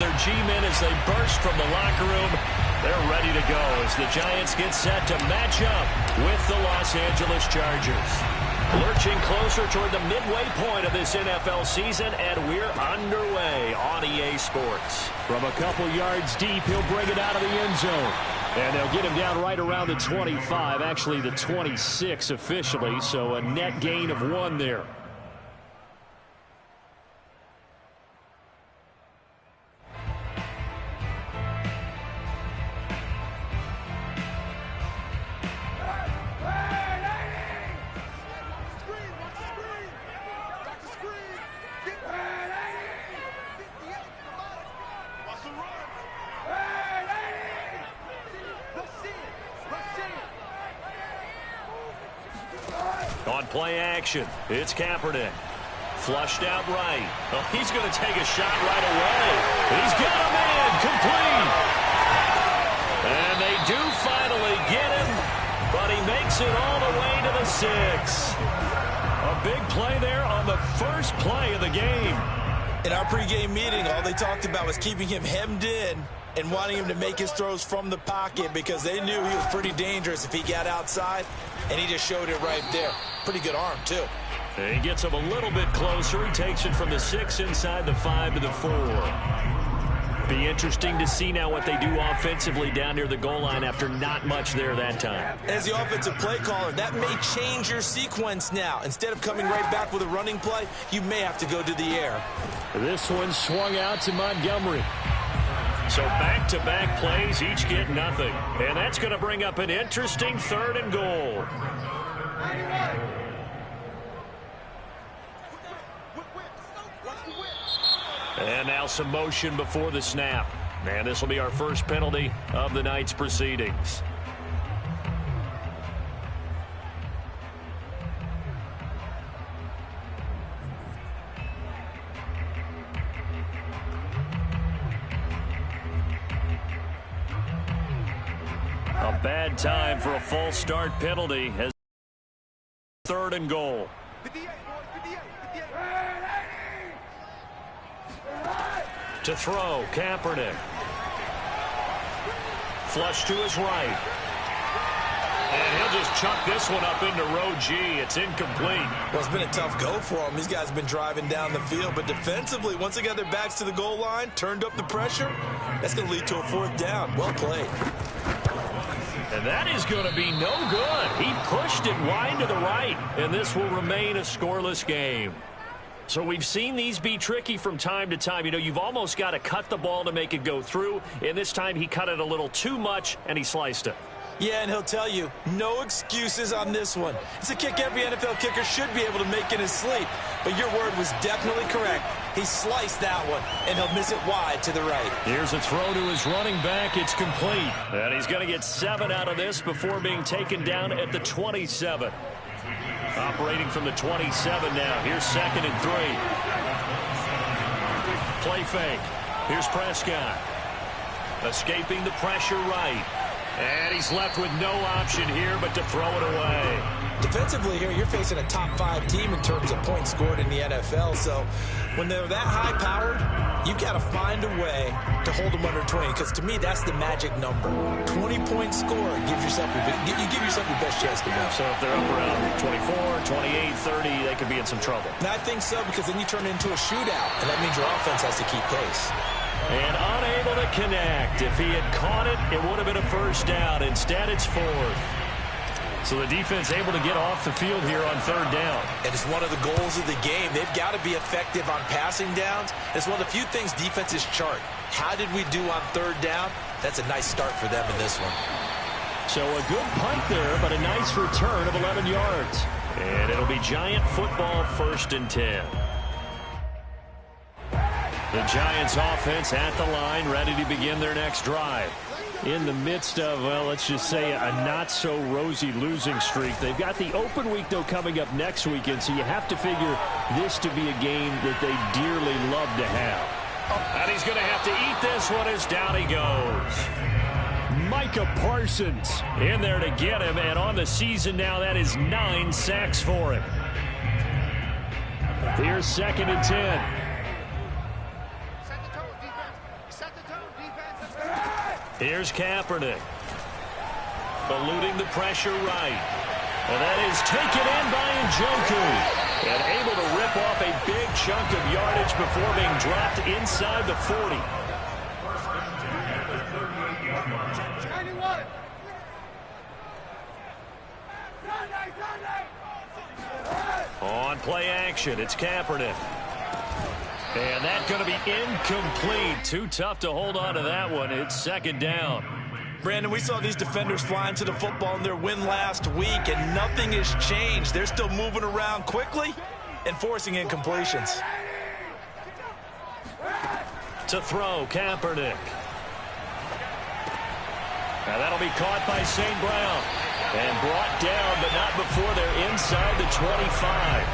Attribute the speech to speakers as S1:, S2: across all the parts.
S1: their G-men as they burst from the locker room. They're ready to go as the Giants get set to match up with the Los Angeles Chargers. Lurching closer toward the midway point of this NFL season, and we're underway on EA Sports.
S2: From a couple yards deep, he'll bring it out of the end zone. And they'll get him down right around the 25, actually the 26 officially, so a net gain of 1 there.
S1: On play action, it's Kaepernick. Flushed out right. Oh, he's going to take a shot right away. He's got a man complete. And they do finally get him, but he makes it all the way to the 6. A big play there on the first play of the game.
S3: In our pregame meeting, all they talked about was keeping him hemmed in and wanting him to make his throws from the pocket because they knew he was pretty dangerous if he got outside, and he just showed it right there. Pretty good arm, too.
S1: And he gets him a little bit closer. He takes it from the 6 inside the 5 to the 4. Be interesting to see now what they do offensively down near the goal line after not much there that time.
S3: As the offensive play caller, that may change your sequence now. Instead of coming right back with a running play, you may have to go to the air.
S2: This one swung out to Montgomery.
S1: So back-to-back plays, each get nothing. And that's going to bring up an interesting 3rd and goal. And now some motion before the snap. And this will be our first penalty of the night's proceedings. A bad time for a false start penalty as 3rd and goal. To throw, Kaepernick. Flush to his right. And he'll just chuck this one up into row G. It's incomplete.
S3: Well, it's been a tough go for them. These guys have been driving down the field. But defensively, once they got their backs to the goal line, turned up the pressure, that's going to lead to a 4th down. Well played.
S1: And that is going to be no good. He pushed it wide to the right. And this will remain a scoreless game. So we've seen these be tricky from time to time. You know, you've almost got to cut the ball to make it go through. And this time he cut it a little too much, and he sliced it.
S3: Yeah, and he'll tell you, no excuses on this one. It's a kick every NFL kicker should be able to make in his sleep. But your word was definitely correct. He sliced that one, and he'll miss it wide to the right.
S1: Here's a throw to his running back. It's complete. And he's going to get 7 out of this before being taken down at the 27. Operating from the 27 now. Here's 2nd and 3. Play fake. Here's Prescott. Escaping the pressure right. And he's left with no option here but to throw it away.
S3: Defensively here, you're facing a top 5 team in terms of points scored in the NFL. So when they're that high-powered, you've got to find a way to hold them under 20. Because to me, that's the magic number. 20-point score gives yourself you give yourself your best chance to win.
S1: So if they're up around 24, 28, 30, they could be in some trouble.
S3: And I think so, because then you turn it into a shootout, and that means your offense has to keep pace.
S1: And unable to connect. If he had caught it, it would have been a 1st down. Instead, it's 4th. So the defense able to get off the field here on 3rd down.
S3: And it's one of the goals of the game. They've got to be effective on passing downs. It's one of the few things defenses chart. How did we do on 3rd down? That's a nice start for them in this one.
S2: So a good punt there, but a nice return of 11 yards.
S1: And it'll be Giant football 1st and 10. The Giants offense at the line, ready to begin their next drive.
S2: In the midst of, well, let's just say a not-so-rosy losing streak. They've got the open week, though, coming up next weekend, so you have to figure this to be a game that they dearly love to have.
S1: And he's going to have to eat this one as down he goes.
S2: Micah Parsons
S1: in there to get him, and on the season now, that is 9 sacks for him.
S2: Here's 2nd and 10.
S1: Here's Kaepernick. Eluding the pressure right. And that is taken in by Njoku. And able to rip off a big chunk of yardage before being dropped inside the 40. On play action, it's Kaepernick. And that's going to be incomplete. Too tough to hold on to that one. It's second down.
S3: Brandon, we saw these defenders flying to the football in their win last week, and nothing has changed. They're still moving around quickly and forcing incompletions.
S1: To throw, Kaepernick. Now that'll be caught by St. Brown. And brought down, but not before they're inside the 25.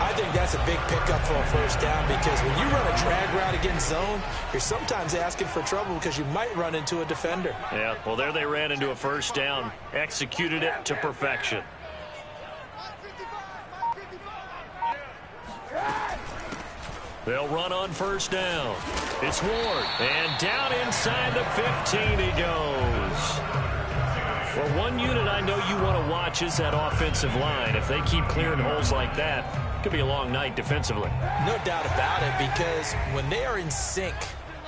S3: I think that's a big pickup for a first down, because when you run a drag route against zone, you're sometimes asking for trouble because you might run into a defender.
S1: Yeah, well, there they ran into a first down. Executed it to perfection. They'll run on first down. It's Ward. And down inside the 15 he goes. Well, one unit I know you want to watch is that offensive line. If they keep clearing holes like that, it could be a long night defensively.
S3: No doubt about it, because when they are in sync,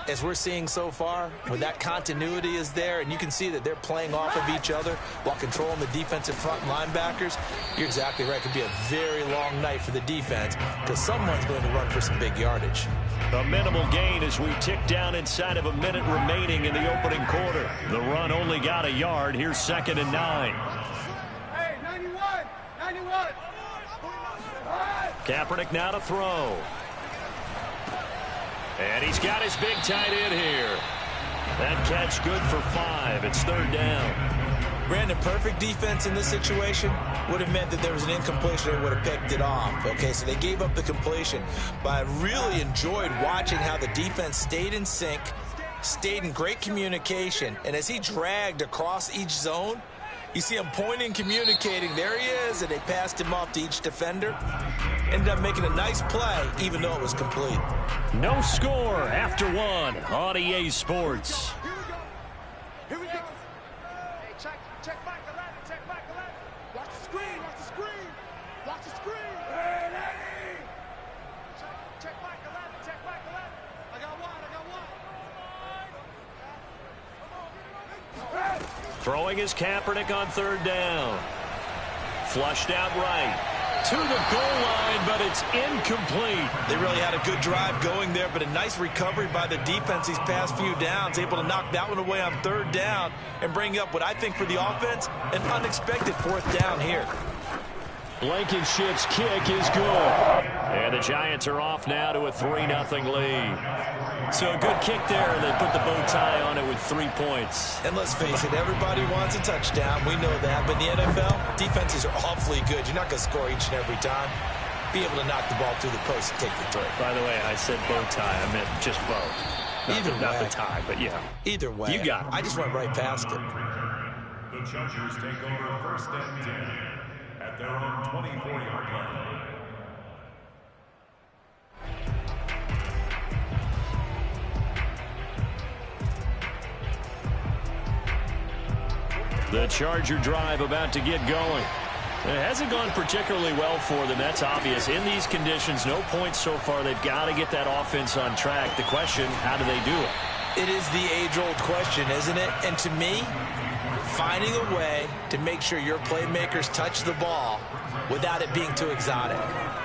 S3: as we're seeing so far, when that continuity is there, and you can see that they're playing off of each other while controlling the defensive front linebackers, you're exactly right. It could be a very long night for the defense, because someone's going to run for some big yardage.
S1: A minimal gain as we tick down inside of a minute remaining in the opening quarter. The run only got a yard. Here's 2nd and 9.
S4: Hey, 91!
S1: Kaepernick now to throw. And he's got his big tight end here. That catch good for 5. It's 3rd down.
S3: Brandon, perfect defense in this situation would have meant that there was an incompletion and would have picked it off. Okay, so they gave up the completion. But I really enjoyed watching how the defense stayed in sync, stayed in great communication, and as he dragged across each zone, you see him pointing, communicating. There he is, and they passed him off to each defender. Ended up making a nice play, even though it was complete.
S1: No score after 1 on EA Sports.
S4: Here we go. Hey, check back the ladder, check back the ladder. Watch the screen, watch the screen. Watch the screen. Hey, lady. Check back the ladder, check back the ladder. I got one.
S1: Throwing is Kaepernick on 3rd down. Flushed out right. To the goal line, but it's incomplete.
S3: They really had a good drive going there, but a nice recovery by the defense these past few downs, able to knock that one away on 3rd down and bring up what I think for the offense, an unexpected 4th down here.
S1: Blankenship's kick is good. And the Giants are off now to a 3-0 lead. So a good kick there, and they put the bow tie on it with 3 points.
S3: And let's face it, everybody wants a touchdown. We know that. But in the NFL, defenses are awfully good. You're not going to score each and every time. Be able to knock the ball through the post and take the throw.
S1: By the way, I said bow tie. I meant just bow. Not the tie, but yeah.
S3: Either way.
S1: You got it.
S3: I just went right past it.
S5: The Chargers take over 1st and 10 at their own 24-yard line.
S1: The Charger drive about to get going. It hasn't gone particularly well for them. That's obvious. In these conditions, no points so far. They've got to get that offense on track. The question, how do they do it?
S3: It is the age-old question, isn't it? And to me, finding a way to make sure your playmakers touch the ball without it being too exotic.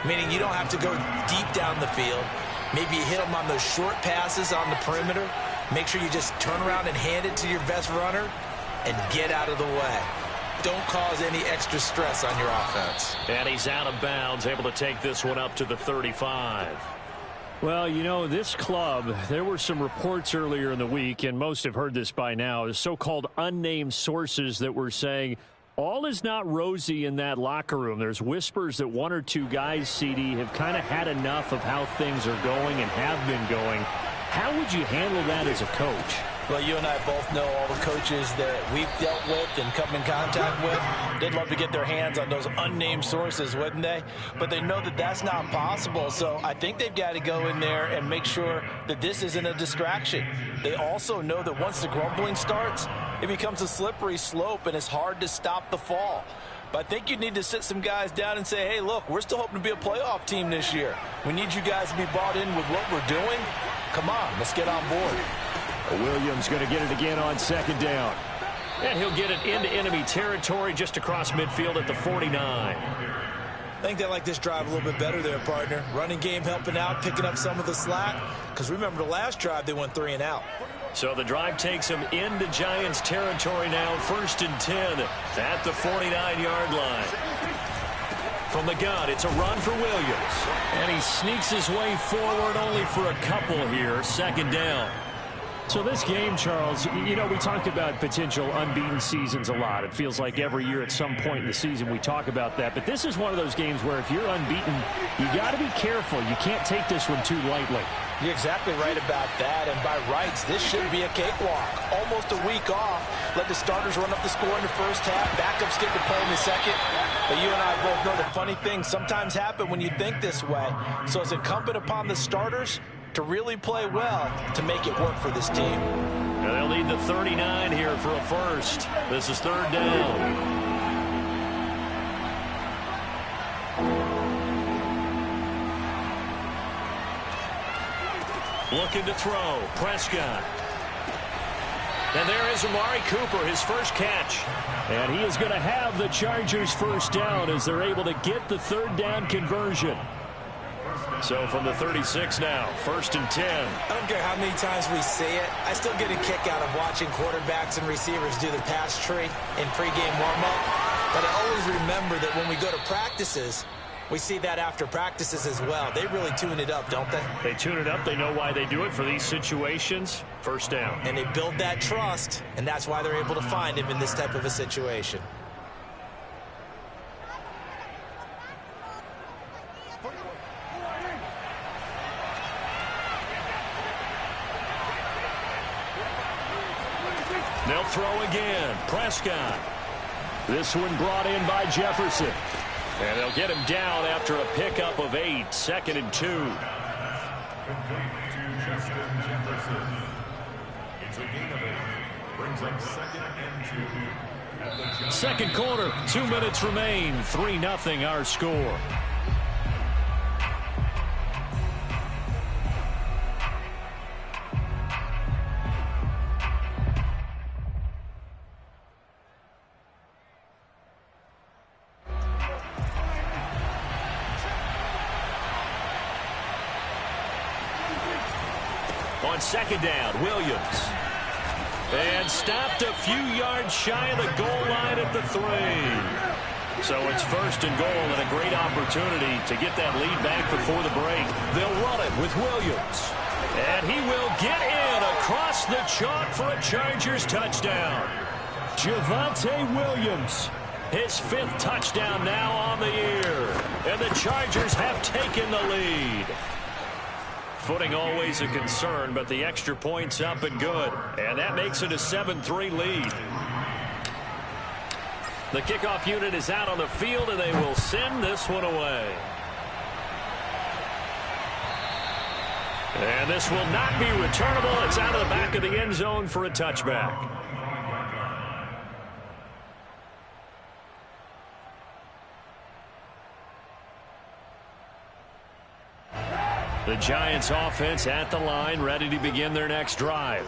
S3: Meaning you don't have to go deep down the field. Maybe you hit them on those short passes on the perimeter. Make sure you just turn around and hand it to your best runner and get out of the way. Don't cause any extra stress on your offense.
S1: And he's out of bounds, able to take this one up to the 35.
S2: Well, you know, this club, there were some reports earlier in the week, and most have heard this by now, the so-called unnamed sources that were saying all is not rosy in that locker room. There's whispers that 1 or 2 guys, CD, have kind of had enough of how things are going and have been going. How would you handle that as a coach?
S3: Well, you and I both know all the coaches that we've dealt with and come in contact with. They'd love to get their hands on those unnamed sources, wouldn't they? But they know that that's not possible. So I think they've got to go in there and make sure that this isn't a distraction. They also know that once the grumbling starts, it becomes a slippery slope and it's hard to stop the fall. But I think you need to sit some guys down and say, hey, look, we're still hoping to be a playoff team this year. We need you guys to be bought in with what we're doing. Come on, let's get on board.
S2: Williams going to get it again on second down. And he'll get it into enemy territory just across midfield at the 49.
S3: I think they like this drive a little bit better there, partner. Running game helping out, picking up some of the slack. Because remember, the last drive, they went 3 and out.
S2: So the drive takes him into Giants territory now, 1st and 10 at the 49-yard line. From the gun, it's a run for Williams. And he sneaks his way forward only for a couple here, 2nd down. So this game, Charles, you know, we talked about potential unbeaten seasons a lot. It feels like every year at some point in the season we talk about that. But this is one of those games where if you're unbeaten, you got to be careful. You can't take this one too lightly.
S3: You're exactly right about that. And by rights, this should be a cakewalk. Almost a week off. Let the starters run up the score in the first half. Backups get to play in the second. But you and I both know that funny things sometimes happen when you think this way. So it's incumbent upon the starters to really play well to make it work for this team.
S2: Now they'll need the 39 here for a first. This is 3rd down. Looking to throw. Prescott. And there is Amari Cooper, his first catch. And he is going to have the Chargers' first down as they're able to get the 3rd down conversion. So from the 36 now, 1st and 10.
S3: I don't care how many times we say it. I still get a kick out of watching quarterbacks and receivers do the pass tree in pregame warm-up. But I always remember that when we go to practices, we see that after practices as well. They really tune it up, don't they?
S2: They tune it up. They know why they do it for these situations. 1st down.
S3: And they build that trust, and that's why they're able to find him in this type of a situation.
S2: They'll throw again. Prescott. This one brought in by Jefferson. And they'll get him down after a pickup of 8. 2nd and 2.
S5: Complete to Justin Jefferson. It's a gain of 8. Brings up 2nd and 2.
S2: Second quarter. 2 minutes remain. 3-0 our score. On 2nd down, Williams. And stopped a few yards shy of the goal line at the 3. So it's 1st and goal and a great opportunity to get that lead back before the break. They'll run it with Williams. And he will get in across the chalk for a Chargers touchdown. Javonte Williams, his 5th touchdown now on the year. And the Chargers have taken the lead. Footing always a concern, but the extra point's up and good. And that makes it a 7-3 lead. The kickoff unit is out on the field, and they will send this one away. And this will not be returnable. It's out of the back of the end zone for a touchback. The Giants offense at the line, ready to begin their next drive.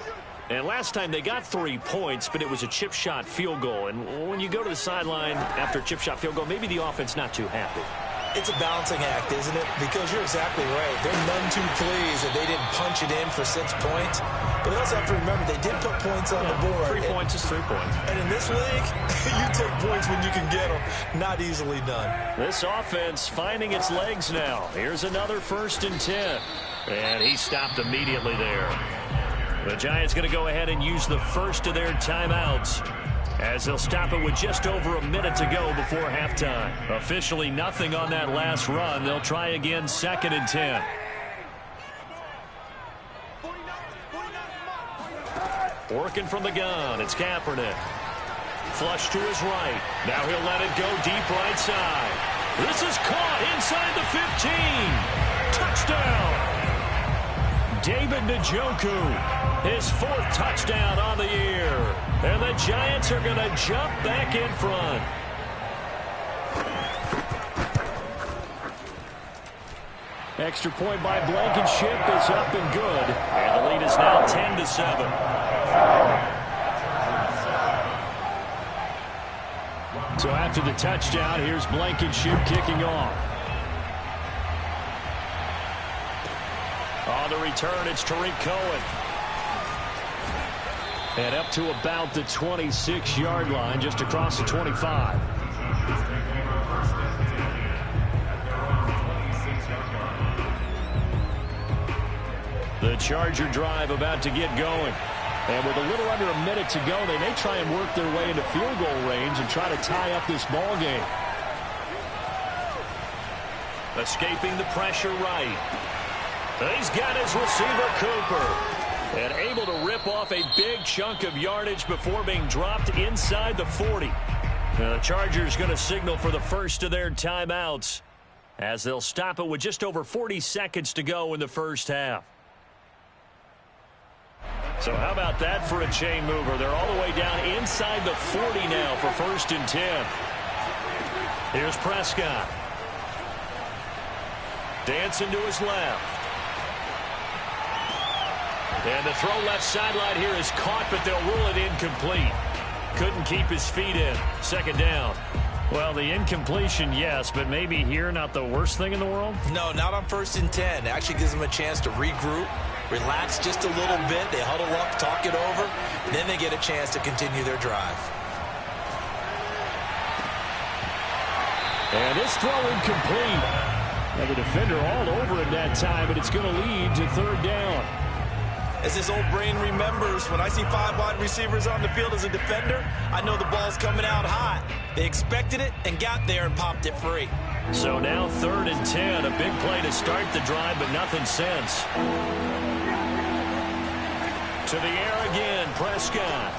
S2: And last time they got 3 points, but it was a chip shot field goal. And when you go to the sideline after a chip shot field goal, maybe the offense not too happy.
S3: It's a balancing act, isn't it? Because you're exactly right. They're none too pleased that they didn't punch it in for 6 points. But they also have to remember they did put points on the board.
S2: 3 points is 3 points.
S3: And in this league, you take points when you can get them. Not easily done.
S2: This offense finding its legs now. Here's another 1st and 10. And he stopped immediately there. The Giants going to go ahead and use the first of their timeouts, as they'll stop it with just over a minute to go before halftime. Officially nothing on that last run. They'll try again, 2nd and 10.
S1: Working from the gun, it's Kaepernick. Flush to his right. Now he'll let it go deep right side. This is caught inside the 15. Touchdown. David Njoku, his 4th touchdown on the year. And the Giants are going to jump back in front.
S2: Extra point by Blankenship is up and good.
S1: And the lead is now 10-7.
S2: So after the touchdown, here's Blankenship kicking off.
S1: On the return, it's Tariq Cohen.
S2: And up to about the 26-yard line, just across the 25.
S1: The Charger drive about to get going.
S2: And with a little under a minute to go, they may try and work their way into field goal range and try to tie up this ball game.
S1: Escaping the pressure right. He's got his receiver, Cooper. And able to rip off a big chunk of yardage before being dropped inside the 40. Now the Chargers going to signal for the first of their timeouts as they'll stop it with just over 40 seconds to go in the first half. So how about that for a chain mover? They're all the way down inside the 40 now for 1st and 10. Here's Prescott. Dancing to his left. And the throw left sideline here is caught, but they'll rule it incomplete. Couldn't keep his feet in. 2nd down.
S2: Well, the incompletion, yes, but maybe here not the worst thing in the world?
S3: No, not on 1st and 10. It actually gives them a chance to regroup, relax just a little bit. They huddle up, talk it over, then they get a chance to continue their drive.
S2: And this throw incomplete. Now the defender all over it that time, but it's going to lead to 3rd down.
S3: As this old brain remembers, when I see 5 wide receivers on the field as a defender, I know the ball's coming out hot. They expected it and got there and popped it free.
S1: So now 3rd and 10, a big play to start the drive, but nothing since. To the air again, Prescott.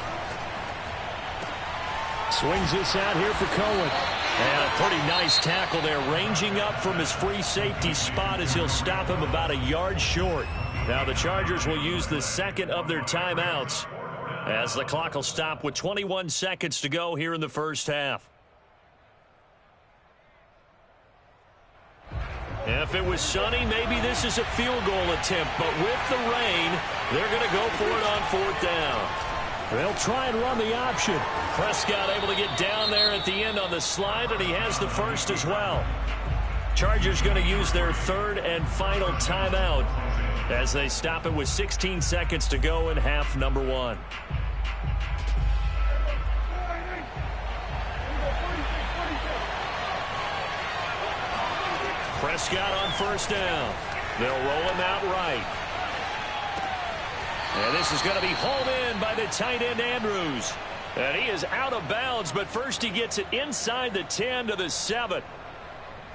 S2: Swings this out here for Cohen.
S1: And a pretty nice tackle there, ranging up from his free safety spot as he'll stop him about a yard short. Now the Chargers will use the 2nd of their timeouts as the clock will stop with 21 seconds to go here in the first half. If it was sunny, maybe this is a field goal attempt, but with the rain, they're going to go for it on 4th down.
S2: They'll try and run the option.
S1: Prescott able to get down there at the end on the slide, and he has the first as well. Chargers going to use their 3rd and final timeout as they stop it with 16 seconds to go in half number 1. Prescott on 1st down. They'll roll him out right. And this is going to be hauled in by the tight end Andrews. And he is out of bounds, but first he gets it inside the 10 to the 7.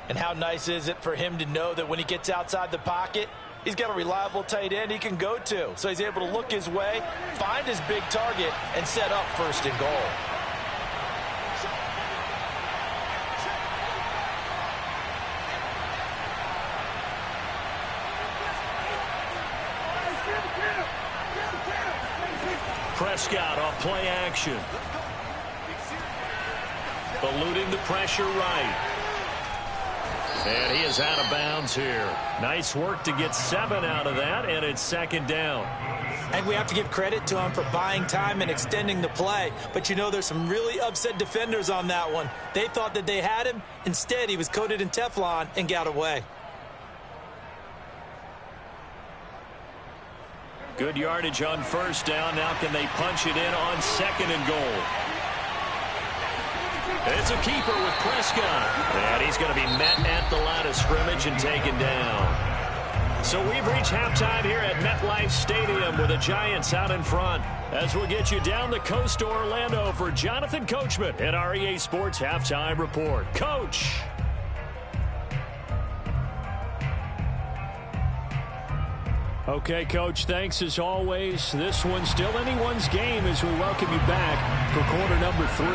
S3: And how nice is it for him to know that when he gets outside the pocket, he's got a reliable tight end he can go to. So he's able to look his way, find his big target, and set up 1st and goal.
S1: Prescott off play action. Eluding the pressure right. And he is out of bounds here. Nice work to get 7 out of that, and it's 2nd down.
S3: And we have to give credit to him for buying time and extending the play. But you know, there's some really upset defenders on that one. They thought that they had him. Instead, he was coated in Teflon and got away.
S1: Good yardage on 1st down. Now can they punch it in on 2nd and goal? It's a keeper with Prescott. And he's going to be met at the line of scrimmage and taken down. So we've reached halftime here at MetLife Stadium with the Giants out in front. As we'll get you down the coast to Orlando for Jonathan Coachman at our EA Sports Halftime Report. Coach.
S2: Okay, Coach, thanks as always. This one's still anyone's game as we welcome you back for quarter number 3.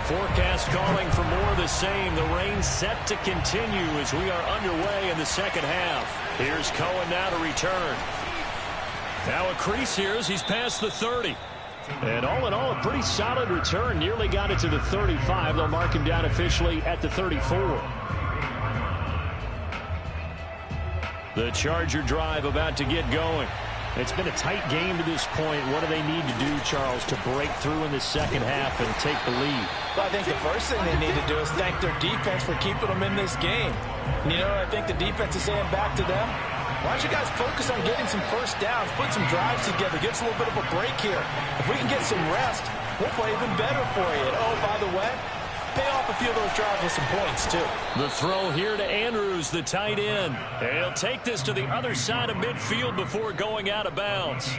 S1: Forecast calling for more of the same. The rain set to continue as we are underway in the second half. Here's Cohen now to return. Now a crease here as he's past the 30.
S2: And all in all, a pretty solid return. Nearly got it to the 35. They'll mark him down officially at the 34.
S1: The Charger drive about to get going.
S2: It's been a tight game to this point. What do they need to do, Charles, to break through in the second half and take the lead?
S3: Well, I think the first thing they need to do is thank their defense for keeping them in this game. And you know, I think the defense is saying back to them, why don't you guys focus on getting some first downs, put some drives together, give us a little bit of a break here. If we can get some rest, we'll play even better for you. And, oh, by the way, pay off a few of those drives with some points, too.
S1: The throw here to Andrews, the tight end. And he'll take this to the other side of midfield before going out of bounds.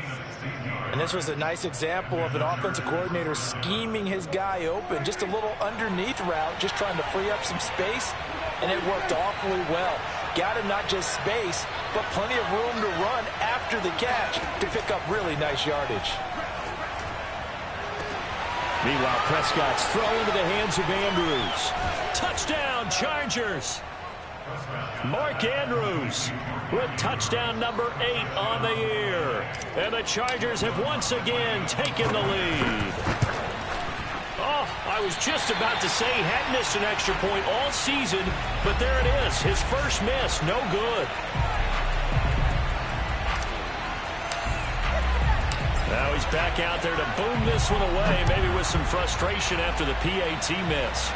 S3: And this was a nice example of an offensive coordinator scheming his guy open. Just a little underneath route, just trying to free up some space, and it worked awfully well. Got him not just space, but plenty of room to run after the catch to pick up really nice yardage.
S2: Meanwhile, Prescott's throw into the hands of Andrews.
S1: Touchdown, Chargers. Mark Andrews with touchdown number 8 on the year. And the Chargers have once again taken the lead. Oh, I was just about to say he hadn't missed an extra point all season, but there it is. His first miss, no good. Now he's back out there to boom this one away, maybe with some frustration after the PAT miss.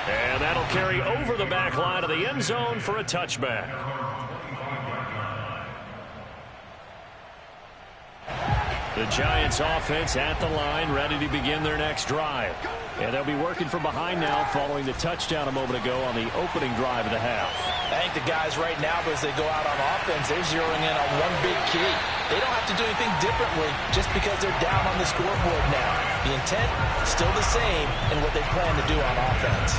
S1: And that'll carry over the back line of the end zone for a touchback. The Giants offense at the line, ready to begin their next drive. And they'll be working from behind now following the touchdown a moment ago on the opening drive of the half.
S3: I think the guys right now, as they go out on offense, they're zeroing in on one big key. They don't have to do anything differently just because they're down on the scoreboard now. The intent, still the same in what they plan to do on offense.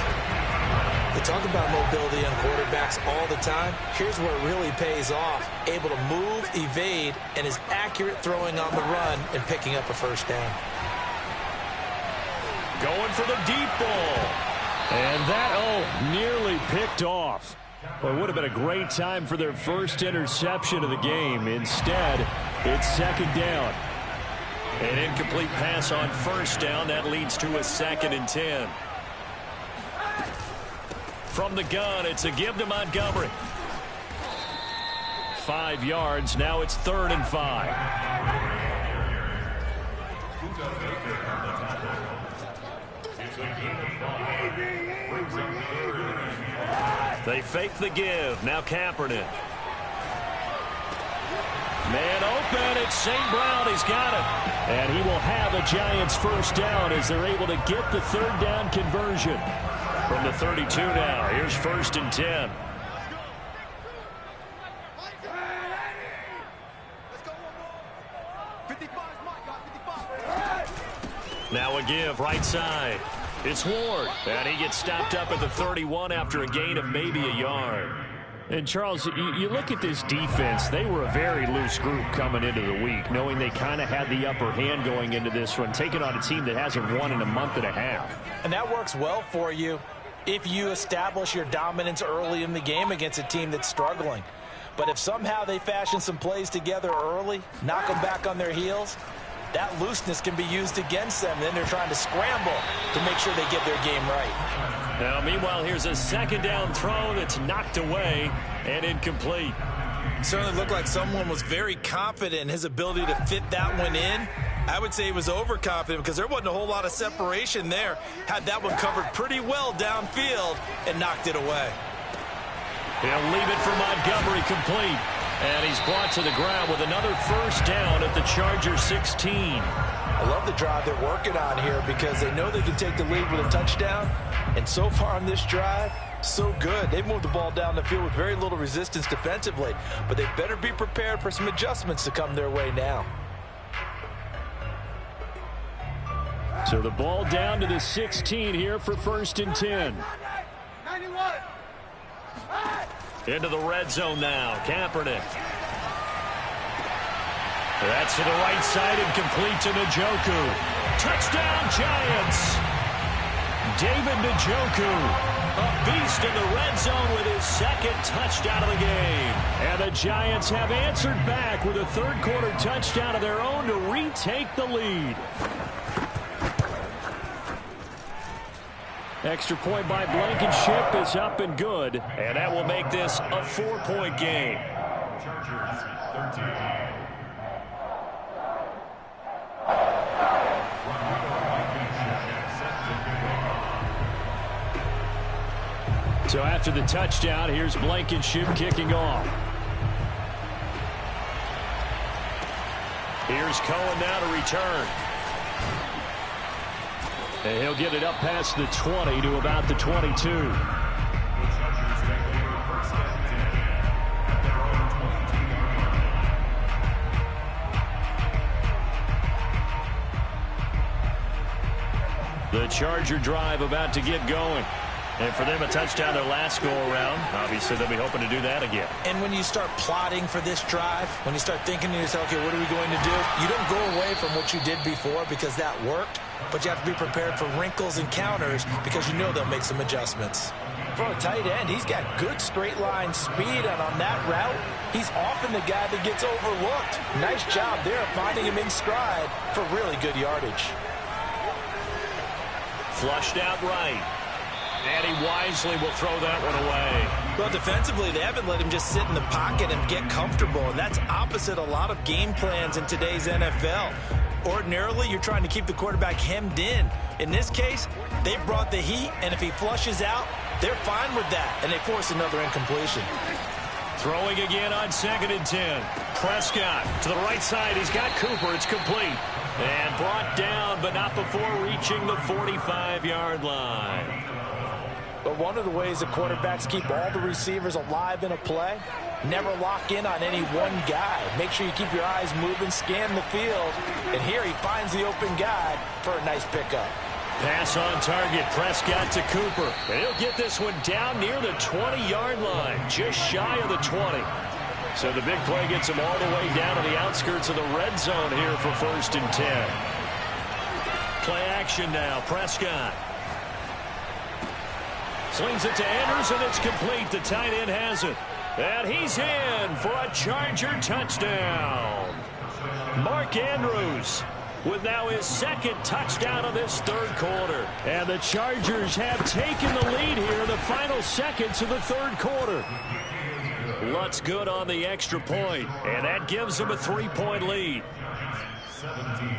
S3: They talk about mobility on quarterbacks all the time. Here's where it really pays off. Able to move, evade, and is accurate throwing on the run and picking up a first down.
S1: Going for the deep ball.
S2: And that, nearly picked off. Well, it would have been a great time for their first interception of the game. Instead, it's second down.
S1: An incomplete pass on first down. That leads to a 2nd and 10. From the gun, it's a give to Montgomery. 5 yards. Now it's 3rd and 5. They fake the give. Now Kaepernick. Man open. It's St. Brown. He's got it.
S2: And he will have a Giants first down as they're able to get the 3rd down conversion.
S1: From the 32 now. Here's 1st and 10. Now a give right side. It's Ward. And he gets stopped up at the 31 after a gain of maybe a yard.
S2: And, Charles, you look at this defense, they were a very loose group coming into the week, knowing they kind of had the upper hand going into this one, taking on a team that hasn't won in a month and a half.
S3: And that works well for you if you establish your dominance early in the game against a team that's struggling. But if somehow they fashion some plays together early, knock them back on their heels, that looseness can be used against them. Then they're trying to scramble to make sure they get their game right.
S1: Now, meanwhile, here's a 2nd down throw that's knocked away and incomplete.
S3: Certainly looked like someone was very confident in his ability to fit that one in. I would say he was overconfident because there wasn't a whole lot of separation there. Had that one covered pretty well downfield and knocked it away.
S1: He'll leave it for Montgomery complete. And he's brought to the ground with another first down at the Chargers 16.
S3: I love the drive they're working on here because they know they can take the lead with a touchdown. And so far on this drive, so good. They've moved the ball down the field with very little resistance defensively. But they better be prepared for some adjustments to come their way now.
S2: So the ball down to the 16 here for 1st and 10.
S4: 91.
S1: Into the red zone now. Kaepernick. That's to the right side and complete to Njoku. Touchdown, Giants. David Njoku, a beast in the red zone with his second touchdown of the game. And the Giants have answered back with a third-quarter touchdown of their own to retake the lead. Extra point by Blankenship is up and good. And that will make this a 4-point game.
S5: Chargers 13.
S2: So after the touchdown, here's Blankenship kicking off.
S1: Here's Cohen now to return.
S2: And he'll get it up past the 20 to about the 22.
S1: The Charger drive about to get going. And for them, a touchdown their last go-around. Obviously, they'll be hoping to do that again.
S3: And when you start plotting for this drive, when you start thinking to yourself, okay, what are we going to do? You don't go away from what you did before because that worked, but you have to be prepared for wrinkles and counters because you know they'll make some adjustments. For a tight end, he's got good straight line speed, and on that route, he's often the guy that gets overlooked. Nice job there finding him in stride for really good yardage.
S1: Flushed out right. And he wisely will throw that one away.
S3: Well, defensively, they haven't let him just sit in the pocket and get comfortable, and that's opposite a lot of game plans in today's NFL. Ordinarily, you're trying to keep the quarterback hemmed in. In this case, they brought the heat, and if he flushes out, they're fine with that, and they force another incompletion.
S1: Throwing again on 2nd and 10. Prescott to the right side. He's got Cooper. It's complete. And brought down, but not before reaching the 45-yard line.
S3: But one of the ways that quarterbacks keep all the receivers alive in a play, never lock in on any one guy. Make sure you keep your eyes moving, scan the field, and here he finds the open guy for a nice pickup.
S1: Pass on target, Prescott to Cooper. And he'll get this one down near the 20-yard line, just shy of the 20. So the big play gets him all the way down to the outskirts of the red zone here for 1st and 10. Play action now, Prescott. Slings it to Andrews, and it's complete. The tight end has it. And he's in for a Charger touchdown. Mark Andrews with now his 2nd touchdown of this 3rd quarter.
S2: And the Chargers have taken the lead here in the final seconds of the 3rd quarter.
S1: Lutz good on the extra point, and that gives them a 3-point lead.
S5: 17.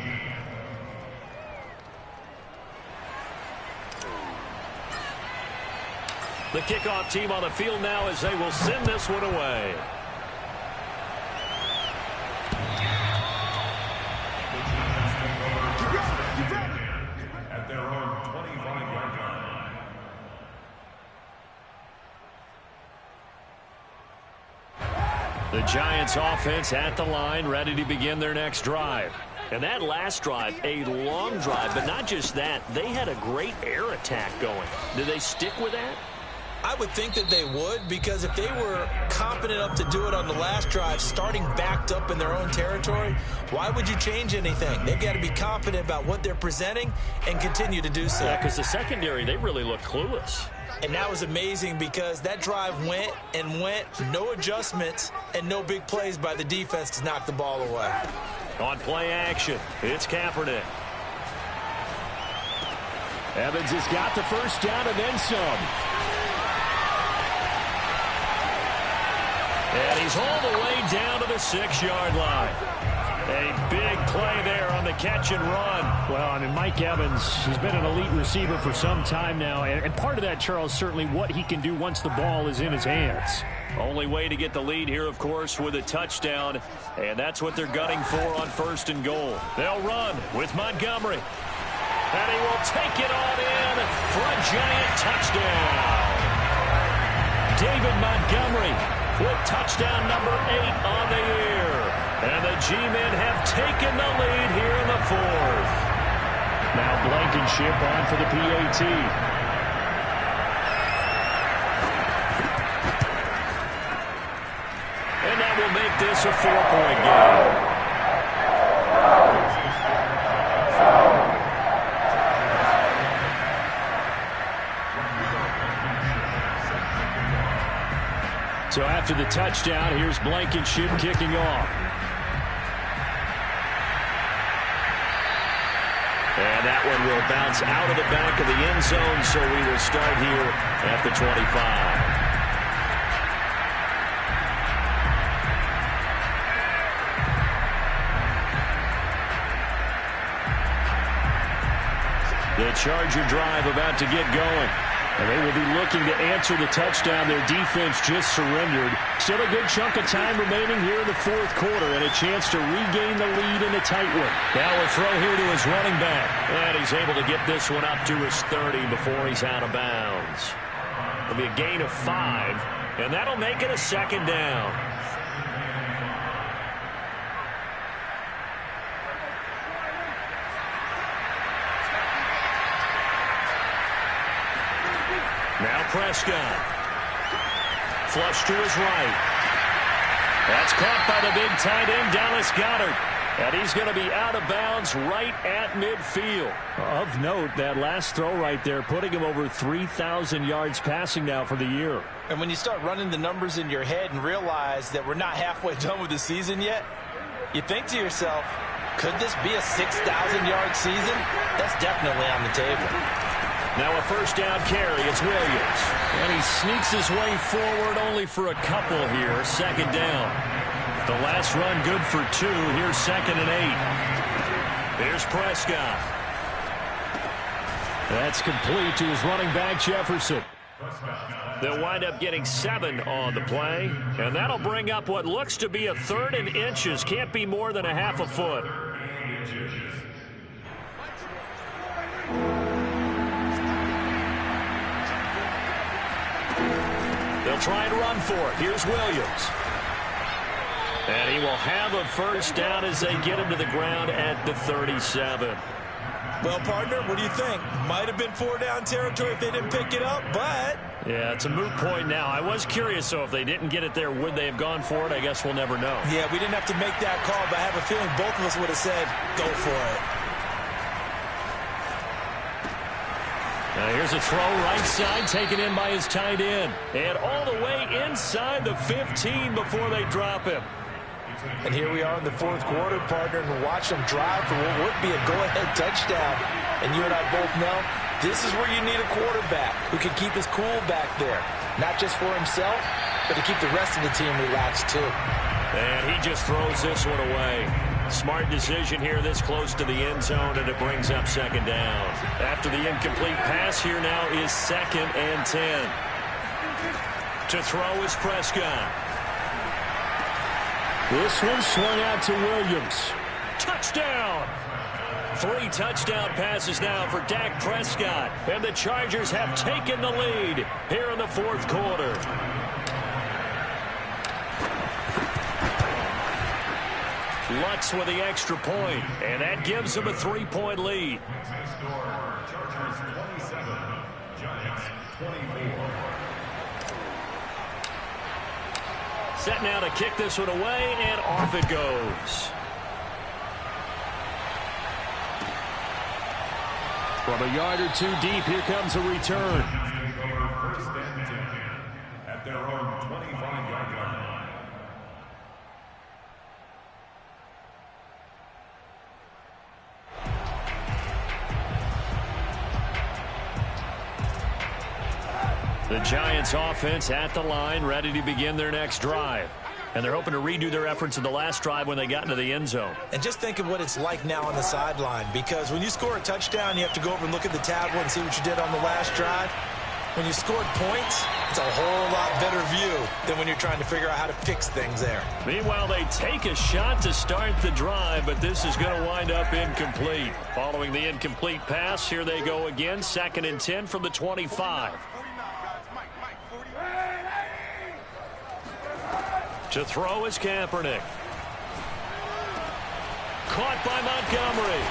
S1: The kickoff team on the field now as they will send this one away.
S5: At their own 25-yard line.
S1: The Giants offense at the line, ready to begin their next drive. And that last drive, a long drive, but not just that. They had a great air attack going. Did they stick with that?
S3: I would think that they would, because if they were confident enough to do it on the last drive, starting backed up in their own territory, why would you change anything? They've got to be confident about what they're presenting and continue to do so.
S1: Yeah, because the secondary, they really looked clueless.
S3: And that was amazing because that drive went and went, no adjustments, and no big plays by the defense to knock the ball away.
S1: On play action, it's Kaepernick.
S2: Evans has got the first down and then some.
S1: And he's all the way down to the 6-yard line. A big play there on the catch and run.
S2: Well, I mean, Mike Evans, he's been an elite receiver for some time now. And part of that, Charles, certainly what he can do once the ball is in his hands.
S1: Only way to get the lead here, of course, with a touchdown. And that's what they're gunning for on 1st and goal. They'll run with Montgomery. And he will take it on in for a Giant touchdown. David Montgomery with touchdown number 8 on the year. And the G-men have taken the lead here in the 4th.
S2: Now Blankenship on for the PAT. a 4-point game. So after the touchdown, here's Blankenship kicking off. And that one will bounce out of the back of the end zone, so we will start here at the 25. The Charger drive about to get going. And they will be looking to answer the touchdown. Their defense just surrendered. Still a good chunk of time remaining here in the fourth quarter and a chance to regain the lead in a tight one. Now a throw here to his running back. And he's able to get this one up to his 30 before he's out of bounds. It'll be a gain of 5, and that'll make it a second down. Now Prescott. Flush to his right. That's caught by the big tight end, Dallas Goedert. And he's going to be out of bounds right at midfield. Of note, that last throw right there, putting him over 3,000 yards passing now for the year.
S3: And when you start running the numbers in your head and realize that we're not halfway done with the season yet, you think to yourself, could this be a 6,000-yard season? That's definitely on the table.
S2: Now a first down carry. It's Williams. And he sneaks his way forward only for a couple here. Second down. The last run good for 2. Here's 2nd and 8. Here's Prescott. That's complete to his running back, Jefferson. They'll wind up getting 7 on the play. And that'll bring up what looks to be a 3rd and inches. Can't be more than a half a foot. They'll try and run for it. Here's Williams. And he will have a first down as they get him to the ground at the 37.
S3: Well, partner, what do you think? Might have been 4-down territory if they didn't pick it up, but...
S2: Yeah, it's a moot point now. I was curious, so if they didn't get it there, would they have gone for it? I guess we'll never know.
S3: Yeah, we didn't have to make that call, but I have a feeling both of us would have said, go for it.
S2: Now here's a throw right side taken in by his tight end. And all the way inside the 15 before they drop him.
S3: And here we are in the fourth quarter, partner, and watch them drive for what would be a go-ahead touchdown. And you and I both know this is where you need a quarterback who can keep his cool back there. Not just for himself, but to keep the rest of the team relaxed too.
S2: And he just throws this one away. Smart decision here this close to the end zone, and it brings up second down. After the incomplete pass, here now is 2nd and 10. To throw is Prescott. This one swung out to Williams. Touchdown! 3 touchdown passes now for Dak Prescott. And the Chargers have taken the lead here in the fourth quarter. Lutz with the extra point, and that gives them a 3-point lead.
S5: Chargers 27, Giants 24.
S2: Set now to kick this one away, and off it goes. From a yard or 2 deep, here comes a return.
S5: First and 10 at their own 25-yard line.
S2: The Giants offense at the line, ready to begin their next drive. And they're hoping to redo their efforts in the last drive when they got into the end zone.
S3: And just think of what it's like now on the sideline, because when you score a touchdown, you have to go over and look at the tablet and see what you did on the last drive. When you scored points, it's a whole lot better view than when you're trying to figure out how to fix things there.
S2: Meanwhile, they take a shot to start the drive, but this is going to wind up incomplete. Following the incomplete pass, here they go again, 2nd and 10 from the 25. To throw is Kaepernick. Caught by Montgomery.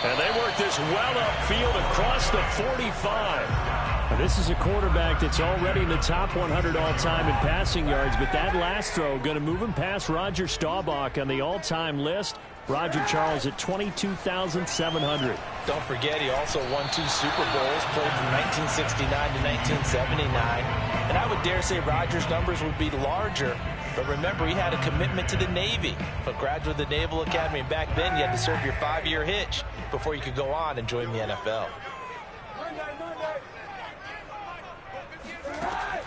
S2: And they work this well upfield across the 45. This is a quarterback that's already in the top 100 all-time in passing yards, but that last throw going to move him past Roger Staubach on the all-time list. Roger Charles at 22,700.
S3: Don't forget, he also won 2 Super Bowls, played from 1969 to 1979. And I would dare say Roger's numbers would be larger. But remember, he had a commitment to the Navy. A graduate of the Naval Academy. Back then, you had to serve your 5-year hitch before you could go on and join the NFL.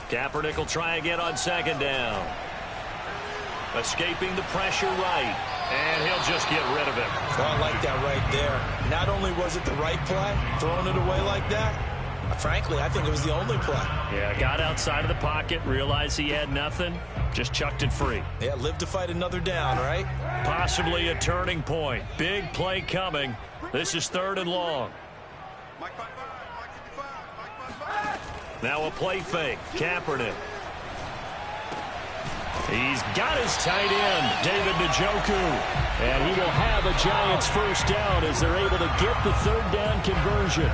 S1: Kaepernick will try again on second down. Escaping the pressure right. And he'll just get rid of it.
S3: Oh, I like that right there. Not only was it the right play, throwing it away like that, frankly, I think it was the only play.
S2: Yeah, got outside of the pocket, realized he had nothing, just chucked it free.
S3: Yeah, live to fight another down, right?
S1: Possibly a turning point. Big play coming. This is 3rd and long. Now a play fake. Kaepernick. He's got his tight end, David Njoku.
S2: And he will have a Giants first down as they're able to get the 3rd down conversion.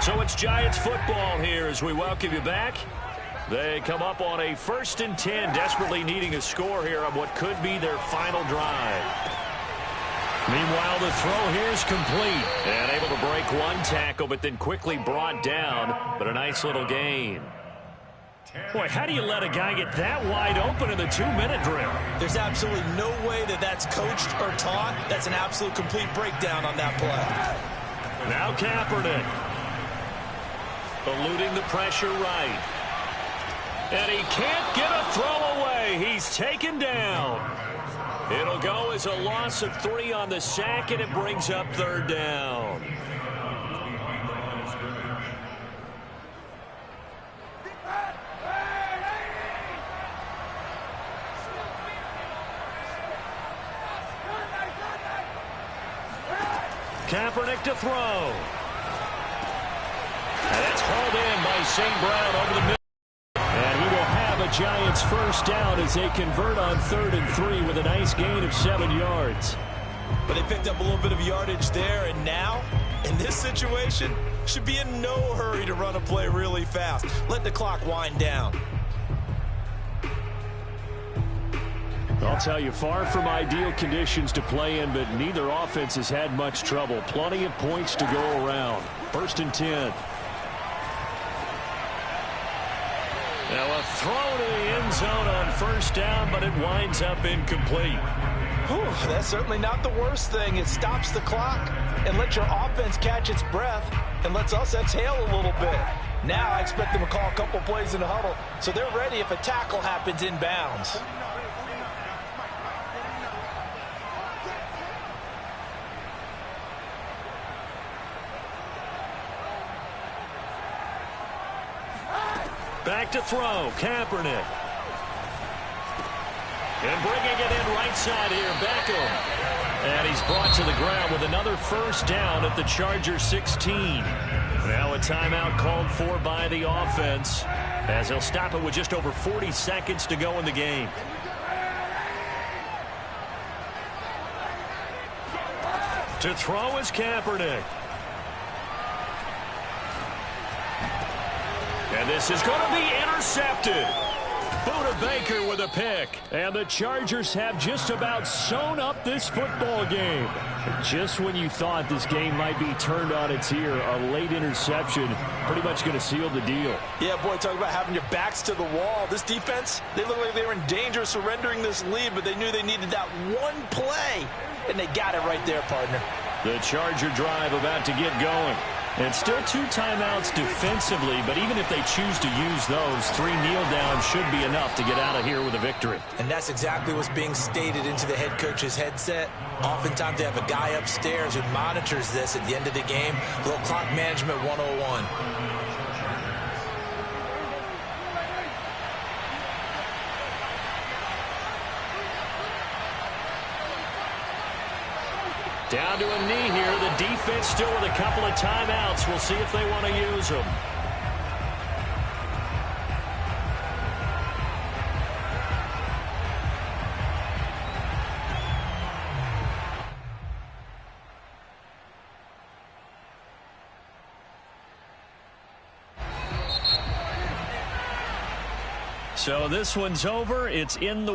S1: So it's Giants football here as we welcome you back. They come up on a 1st and 10, desperately needing a score here on what could be their final drive. Meanwhile, the throw here is complete. And able to break one tackle, but then quickly brought down. But a nice little gain.
S2: Boy, how do you let a guy get that wide open in the 2-minute drill?
S3: There's absolutely no way that that's coached or taught. That's an absolute complete breakdown on that play.
S1: Now Kaepernick. Eluding the pressure right. And he can't get a throw away. He's taken down. It'll go as a loss of 3 on the sack, and it brings up 3rd down. Kaepernick to throw. And it's hauled in by St. Brown over the middle.
S2: And he will have a Giants first down as they convert on 3rd and 3 with a nice gain of 7 yards.
S3: But they picked up a little bit of yardage there, and now, in this situation, should be in no hurry to run a play really fast. Let the clock wind down.
S2: I'll tell you, far from ideal conditions to play in, but neither offense has had much trouble. Plenty of points to go around. 1st and 10.
S1: Now a throw to the end zone on 1st down, but it winds up incomplete.
S3: Whew, that's certainly not the worst thing. It stops the clock and lets your offense catch its breath and lets us exhale a little bit. Now I expect them to call a couple plays in the huddle, so they're ready if a tackle happens inbounds.
S1: Back to throw, Kaepernick. And bringing it in right side here, Beckham. And he's brought to the ground with another 1st down at the Chargers 16. Now a timeout called for by the offense as they'll stop it with just over 40 seconds to go in the game. To throw is Kaepernick. And this is going to be intercepted. Buda Baker with a pick.
S2: And the Chargers have just about sewn up this football game. Just when you thought this game might be turned on its ear, a late interception pretty much going to seal the deal.
S3: Yeah, boy, talk about having your backs to the wall. This defense, they look like they were in danger of surrendering this lead, but they knew they needed that one play, and they got it right there, partner.
S2: The Charger drive about to get going. And still 2 timeouts defensively, but even if they choose to use those, 3 kneel downs should be enough to get out of here with a victory.
S3: And that's exactly what's being stated into the head coach's headset. Oftentimes they have a guy upstairs who monitors this at the end of the game. A little clock management 101.
S1: Down to a knee here. The defense still with a couple of timeouts. We'll see if they want to use them.
S2: So this one's over. It's in the